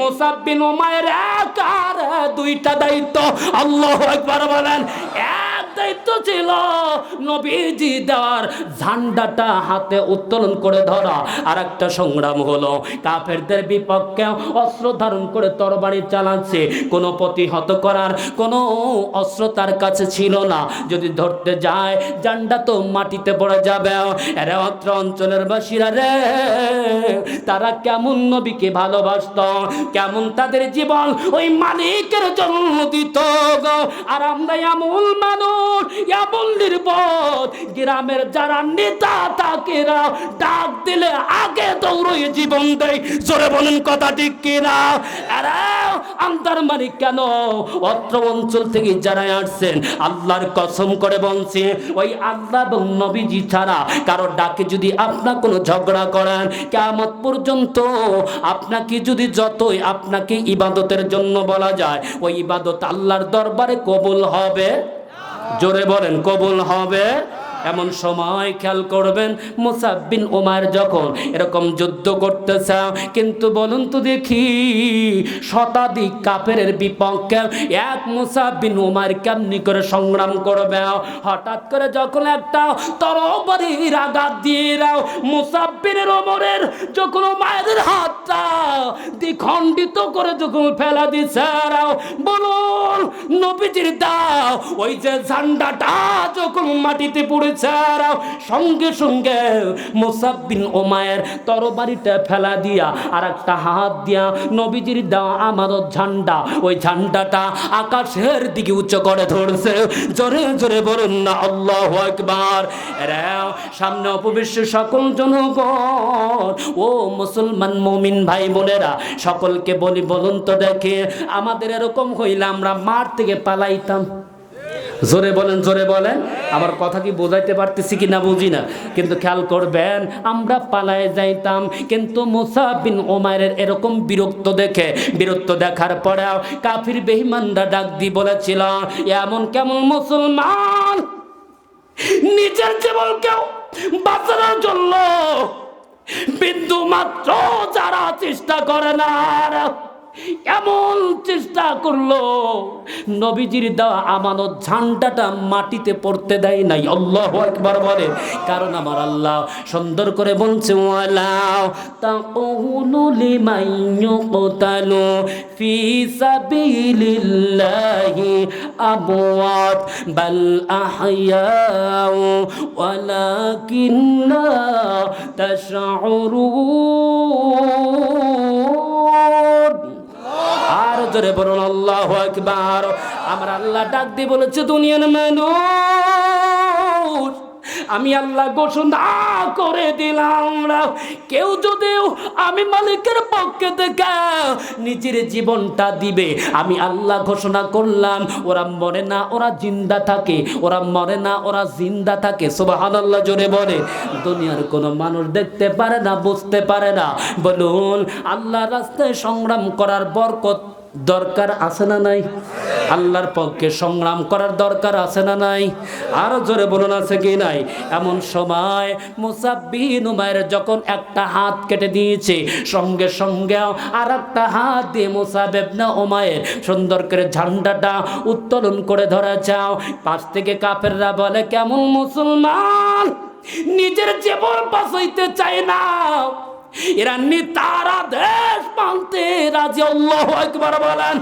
মুসাব বিন উমাইর এক আর দুইটা দায়িত্ব। আল্লাহু আকবার বলেন। এক দায়িত্ব ছিল নবীজি দেওয়ার ঝান্ডাটা হাতে উত্তোলন করে ধরা, আর একটা সংগ্রাম হলো কাফেরদের বিপক্ষে অস্ত্র ধারণ করে তরবারি চালাচ্ছে। কোনো প্রতিহত করার কোনো অস্ত্র তার কাছে ছিল না। যদি ধরতে যায় ঝান্ডা তো মাটিতে পড়ে যাবে। এরা অত্র অঞ্চলের বাসীরা রে, তারা কেমন নবীকে ভালোবাসত, কেমন তাদের জীবন ওই মালিকের জন্য দিত গো। আর আমরা এমন মানুষ, এমন নির্বোধ, গ্রামের যারা নেতা তাকেরা ডাক দিলে আগে দৌড়ে জীবন দেয়। জোরে বলেন কথা ঠিক কিনা? এরা আন্তার মালিক কেন? অত্র অঞ্চল থেকে যারা আসছেন আল্লাহর কসম করে বলছে, ওই আল্লাহ এবং নবীজি ছাড়া কারো ডাকে যদি আপনার কোনো ঝগড়া করেন, কিয়ামত পর্যন্ত আপনাকে যদি যতই আপনাকে ইবাদতের জন্য বলা যায়, ওই ইবাদত আল্লাহর দরবারে কবুল হবে। জোরে বলেন কবুল হবে। এমন সময় খেয়াল করবেন মুসাব বিন উমাইর যখন এরকম যুদ্ধ করতেছে, কিন্তু বলুন তো দেখি শতাধিক কাফেরের বিপক্ষে এক মুসাব বিন উমাইর কেমনি করে সংগ্রাম করবে? হঠাৎ করে যখন একটা তরবারির আঘাত দিয়ে মুসাব বিন উমাইরের যখন উমাইরের হাতটা দ্বিখণ্ডিত করে যখন ফেলা দিছে, বলুন নবীজির দাও ওই যে ঝান্ডাটা যখন মাটিতে পড়ে সঙ্গে সঙ্গে মুসাব বিন উমাইর তরবারিটা ফেলা দিয়া আর একটা হাত দিয়া নবীজির দেওয়া আমানত ঝান্ডা, ওই ঝান্ডাটা আকাশের দিকে উচ্চ করে ধরছে। জোরে জোরে বলুন না আল্লাহু আকবার। সামনে উপবিশ্বের সকল জনগণ ও মুসলমান মুমিন ভাই বোনেরা, সকলকে বলি বলুন তো দেখে আমাদের এরকম হইলে আমরা মাঠ থেকে পালাইতাম? জোরে বলেন, জোরে বলেন। আমার কথা কি বোঝাইতে পারতেছি কি না বুঝি না, কিন্তু খেয়াল করবেন আমরা পালায়ে যাইতাম। কিন্তু মুসাব বিন উমাইরের এরকম বিরক্ত দেখার পরেও কাফির বেঈমানরা ডাক দিয়ে বলেছিল, এমন কেমন মুসলমান নিজের জীবনকেও বাঁচানোর জন্য বিন্দু মাত্র যারা চেষ্টা করে না, এমন চেষ্টা করলো নবীজির দেওয়া আমানত ঝান্ডাটা মাটিতে পড়তে দেয় নাই। আল্লাহু আকবার বলে। কারণ আমার আল্লাহ সুন্দর করে বলছে, ওয়ালা তাকুলু লিমান ইউকতালু ফি সাবিলিল্লাহি আমওয়াত বাল আহইয়াউ ওয়ালাকিন্না তাশউরুন। আর জোরে বলুন আল্লাহু আকবার। আমার আল্লাহ ডাক দিয়ে বলেছে, দুনিয়ার মানুষ আমি আল্লাহ ঘোষণা করে দিলাম, কেউ যদিও আমি মালিকের পক্ষে থেকে নিজের জীবনটা দিবে, আমি আল্লাহ ঘোষণা করলাম ওরা মরে না, ওরা জিন্দা থাকে, ওরা মরে না, ওরা জিন্দা থাকে। সুবহানাল্লাহ জোরে বলে। দুনিয়ার কোনো মানুষ দেখতে পারে না, বুঝতে পারে না। বলুন আল্লাহর রাস্তায় সংগ্রাম করার বরকত দরকার আছে না নাই? আল্লাহর পক্ষে সংগ্রাম করার দরকার আছে না নাই? আরো জোরে বলুন আছে কি নাই? এমন সময় মুসাব বিন উমাইর যখন একটা হাত কেটে দিয়েছে, সঙ্গে সঙ্গে আর একটা হাত দিয়ে মুসাব ইবনে উমাইর সুন্দর করে ঝান্ডাটা উত্তোলন করে ধরে যাও। পাশ থেকে কাফেররা বলে, কেমন মুসলমান নিজের জীবন বাঁচাইতে চায় না, এরা তারা দেশ মানতে রাজি। আল্লাহু আকবার বলেন।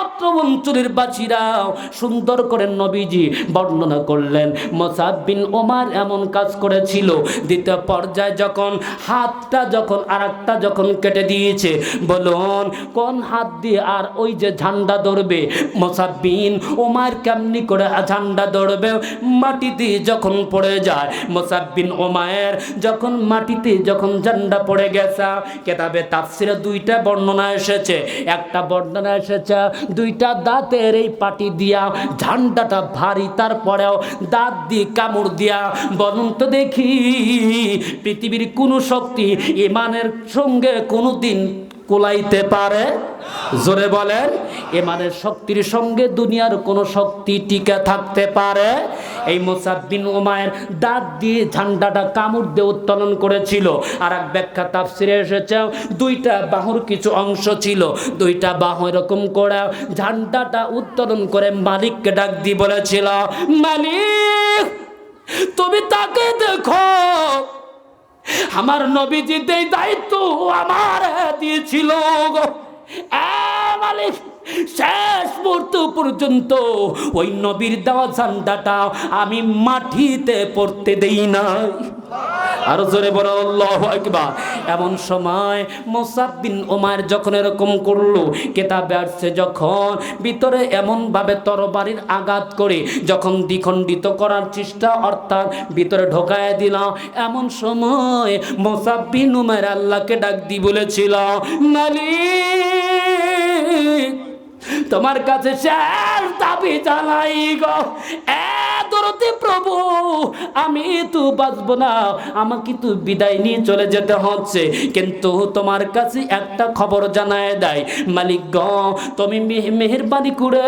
অত্র অঞ্চলের বাসীরাও সুন্দর করে নবীজি বর্ণনা করলেন মুসাব বিন উমাইর এমন কাজ করেছিল। দ্বিতীয় পর্যায়ে যখন হাতটা যখন আরেকটা যখন কেটে দিয়েছে, বলুন কোন হাত দিয়ে আর ওই যে ঝান্ডা ধরবে? মুসাব বিন উমাইর কেমনি করে ঝান্ডা ধরবে? মাটিতে যখন পড়ে যায় মুসাব বিন উমাইর যখন মাটিতে যখন ঝান্ডা পড়ে গেছে, কিতাবে তাফসিরে দুইটা বর্ণনা এসেছে। একটা বর্ণনা এসেছে দুইটা দাঁতের এই পাটি দিয়া ঝান্ডাটা ভারী, তারপরেও দাঁত দিয়ে কামড় দিয়া। বলুন তো দেখি পৃথিবীর কোন শক্তি ইমানের সঙ্গে কোনোদিন কোলাইতে পারে? জোরে বলেন। ইমানের শক্তির সঙ্গে দুনিয়ার কোনো শক্তি টিকে থাকতে পারে? এই মুসাব বিন উমাইর দাঁত দিয়ে ঝান্ডাটা কামড় দিয়ে উত্তোলন করেছিল। আর এক ব্যাখ্যা তাফসিরে এসেছে দুইটা বাহুর কিছু অংশ ছিল, দুইটা বাহু এরকম করে ঝান্ডাটা উত্তোলন করে মালিককে ডাক দিয়ে বলেছিল, মালিক তুমি তাকে দেখো, আমার নবীজি এই দায়িত্ব আমার দিয়েছিল গো। মালিক শেষ মুহূর্ত পর্যন্ত ওই নবীর দেওয়া ঝান্ডাটা আমি মাটিতে পড়তে দেই নাই। আরো জোরে বলো আল্লাহু আকবার। এমন সময় মুসাব বিন উমাইর যখন এরকম করলো, কিতাবে আসছে যখন ভিতরে এমন ভাবে তরবারির আঘাত করে যখন দ্বিখণ্ডিত করার চেষ্টা, অর্থাৎ ভিতরে ঢোকায় দিল, এমন সময় মুসাব বিন উমাইর আল্লাহকে ডাক দিয়ে বলেছিল, মালিক তোমার কাছে শেষ দাবি জানাই গো, দরদি প্রভু আমি তো বাঁচবো না, আমাকে তো বিদায় নিয়ে চলে যেতে হচ্ছে, কিন্তু তোমার কাছে একটা খবর জানায় দেয় মালিক গো, তুমি মেহেরবানি করে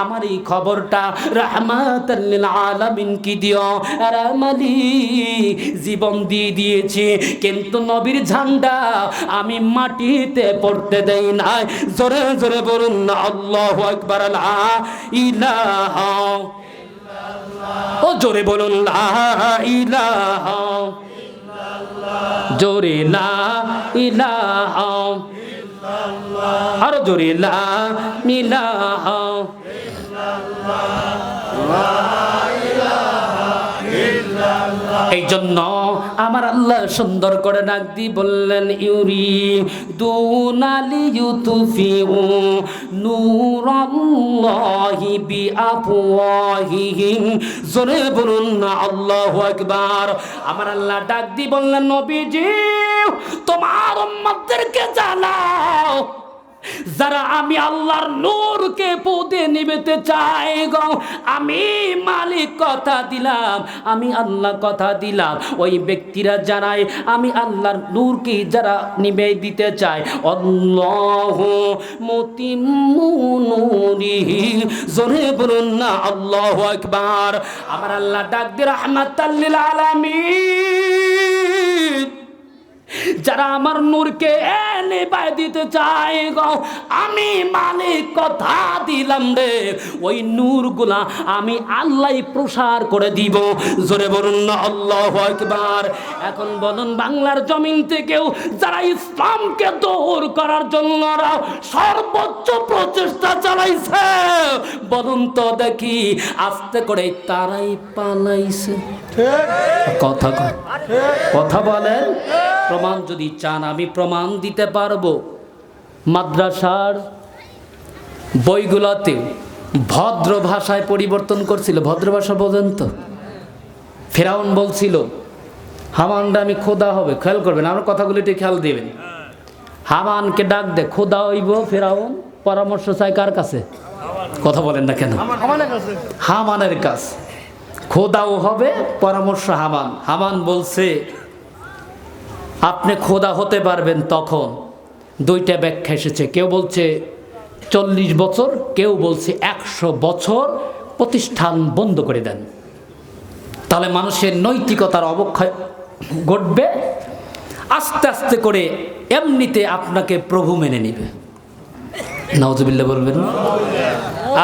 আমার এই খবরটা রাহমাতাল লিল আলামিন কি দিও। আর মালিক জীবন দিয়ে দিয়েছি, কিন্তু নবীর ঝান্ডা আমি মাটিতে পড়তে দেই নাই। জোরে জোরে বলুন না আল্লাহু আকবার। লা ইলাহা, ও জোরে বলুন লা ইলাহা, জোরে লা ইলাহা, আরো জোরে লা ইলাহা, এই জন্য আমার আল্লাহ সুন্দর করে ডাক দিয়ে বললেন, ইউরি দুনালি ইউতুফিউ নূরাল্লাহি বিআফওয়াহিহিম। জোরে বলুন না আল্লাহু আকবার। আমার আল্লাহ ডাক দিয়ে বললেন, নবীজি তোমার উম্মতদেরকে জানাও, যারা আমি আল্লাহর নূরকে পুঁতে নিবেতে চাই গো, আমি মালিক কথা দিলাম, আমি আল্লাহ কথা দিলাম, ওই ব্যক্তিরা জানায় আমি আল্লাহর নূরকে যারা নিবে দিতে চায়, আল্লাহু মুতিম্মু নূরিহি। জোরে বলুন না আল্লাহু আকবার। আমার আল্লাহ ডাক দিয়ে রাহমাতাল লিল আলামিন, যারা আমার নূরকে নিভায় দিতে চায় গো, আমি মালিক কথা দিলাম রে, ওই নূরগুলা আমি আল্লাহ প্রসার করে দিব। জোরে বলুন না আল্লাহু আকবার। এখন বলুন বাংলার জমিন থেকেও যারা ইসলামকে দূর করার জন্য সর্বোচ্চ প্রচেষ্টা চালাইছে, বলুন তো দেখি আস্তে করে তারাই পালাইছে। কথা কথা বলেন। প্রমাণ যদি চান আমি প্রমাণ দিতে পারবো। মাদ্রাসার বইগুলোতে ভদ্র ভাষায় পরিবর্তন করছিল। ভদ্র ভাষা বোঝেন তো? ফেরাউন বলছিল হামানটা আমি খোদা হবে। খেয়াল করবেন, আমার কথাগুলো একটু খেয়াল দেবেন। হামানকে ডাক দে, খোদা হইব ফেরাউন। পরামর্শ চাই কার কাছে? কথা বলেন না কেন? হামানের কাছে। খোদাও হবে, পরামর্শ হামান। হামান বলছে আপনি খোদা হতে পারবেন তখন। দুইটা ব্যাখ্যা এসেছে, কেউ বলছে 40 বছর, কেউ বলছে 100 বছর প্রতিষ্ঠান বন্ধ করে দেন, তাহলে মানুষের নৈতিকতার অবক্ষয় ঘটবে। আস্তে আস্তে করে এমনিতে আপনাকে প্রভু মেনে নিবে। নাউজুবিল্লাহ বলবেন।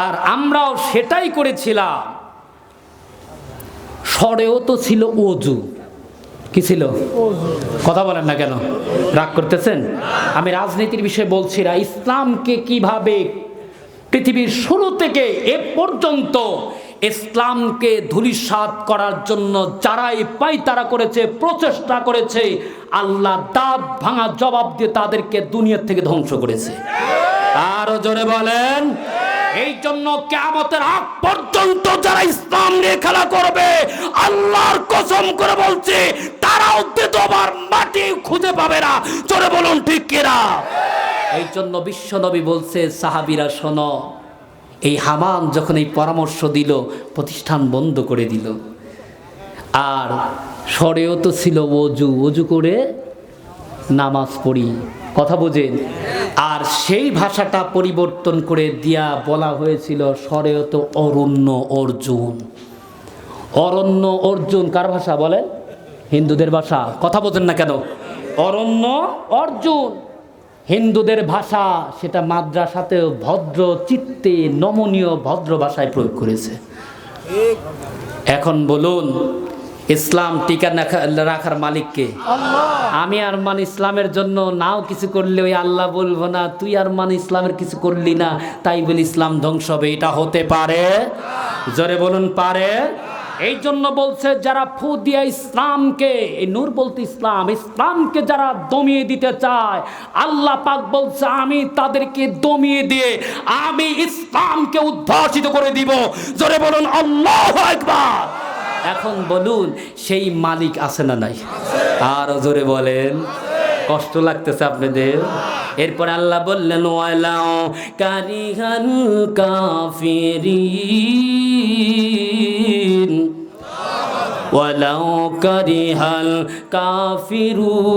আর আমরাও সেটাই করেছিলাম। সরেও তো ছিল ওযু। কি ছিল? কথা বলেন না কেন? রাগ করতেছেন? আমি রাজনীতির বিষয়ে বলছি না, ইসলামকে কিভাবে পৃথিবীর শুরু থেকে এ পর্যন্ত ইসলামকে ধূলিসাৎ করার জন্য যারাই পায়তারা করেছে, প্রচেষ্টা করেছে, আল্লাহ দাঁত ভাঙা জবাব দিয়ে তাদেরকে দুনিয়া থেকে ধ্বংস করেছে। আরো জোরে বলেন। এই জন্য কিয়ামতের আগ পর্যন্ত যারা ইসলাম নিয়ে খেলা করবে, আল্লাহর কসম করে বলছে, তারাও দ্বিতীয়বার মাটি খুঁজে পাবে না। জোরে বলুন ঠিক কিনা? এই জন্য বিশ্বনবী বলছে, সাহাবীরা শোনো, এই হামান যখন এই পরামর্শ দিল, প্রতিষ্ঠান বন্ধ করে দিল। আর সরেও তো ছিল ওযু। ওযু করে নামাজ পড়ি, কথা বুঝেন? আর সেই ভাষাটা পরিবর্তন করে দিয়া বলা হয়েছিল শরীয়ত অরণ্য অর্জুন। অরণ্য অর্জুন কার ভাষা বলেন? হিন্দুদের ভাষা। কথা বোঝেন না কেন? অরণ্য অর্জুন হিন্দুদের ভাষা, সেটা মাদ্রাসাতেও ভদ্র চিত্তে নমনীয় ভদ্র ভাষায় প্রয়োগ করেছে। এখন বলুন, ইসলাম টিকা রাখার মালিককে? আমি আর মান ইসলামের জন্য নাও কিছু করলে ওই আল্লাহ বলবো না তুই আর মান ইসলামের কিছু করলি না তাই বলি ইসলাম ধ্বংস হবে? এটা হতে পারে? জোরে বলুন পারে? এই জন্য বলছে যারা ফু দিয়া ইসলামকে, এই নূর বলতে ইসলাম, ইসলামকে যারা দমিয়ে দিতে চায়, আল্লাহ পাক বলছে আমি তাদেরকে দমিয়ে দিয়ে আমি ইসলামকে উদ্ভাসিত করে দিব। জোরে বলুন আল্লাহু আকবার। এখন বলুন সেই মালিক আছে না নাই? আর জোরে বলেন। কষ্ট লাগতেছে আপনাদের? এরপরে আল্লাহ বললেন ওয়ালাউ কারিহাল কাফিরিন ওয়ালাউ কারিহাল কাফিরুন।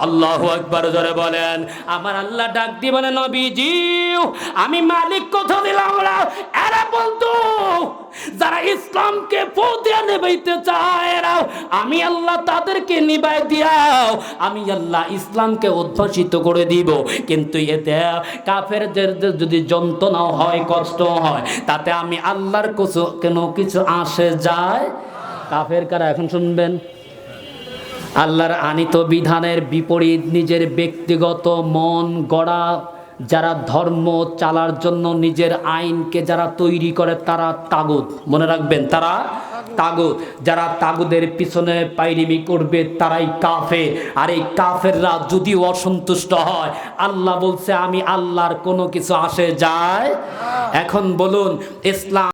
আল্লাহু আকবার। জোরে বলেন। আমার আল্লাহ ডাক দিয়ে বলেন নবীজি আমি মালিক কথা দিলাম এরা বলতো যারা ইসলামকে ফৌদিয়া নিবাইতে চায় এরা আমি আল্লাহ তাদেরকে নিবাই দিয়াও আমি আল্লাহ ইসলামকে উদ্ভাসিত করে দিব। কিন্তু এতে কাফেরদের যদি যন্ত্রণা হয় কষ্ট হয় তাতে আমি আল্লাহর কিছু আসে যায়? কাফের কারা এখন শুনবেন? আল্লাহর আনিত বিধানের বিপরীত নিজের ব্যক্তিগত মন গড়া যারা ধর্ম চালার জন্য নিজের আইনকে যারা তৈরি করে তারা তাগুত। মনে রাখবেন, তারা তাগুত। যারা তাগুদের পিছনে পাইরিমি করবে তারাই কাফের। আর এই কাফেররা যদি অসন্তুষ্ট হয় আল্লাহ বলছে আমি আল্লাহর কোনো কিছু আসে যায়? এখন বলুন ইসলাম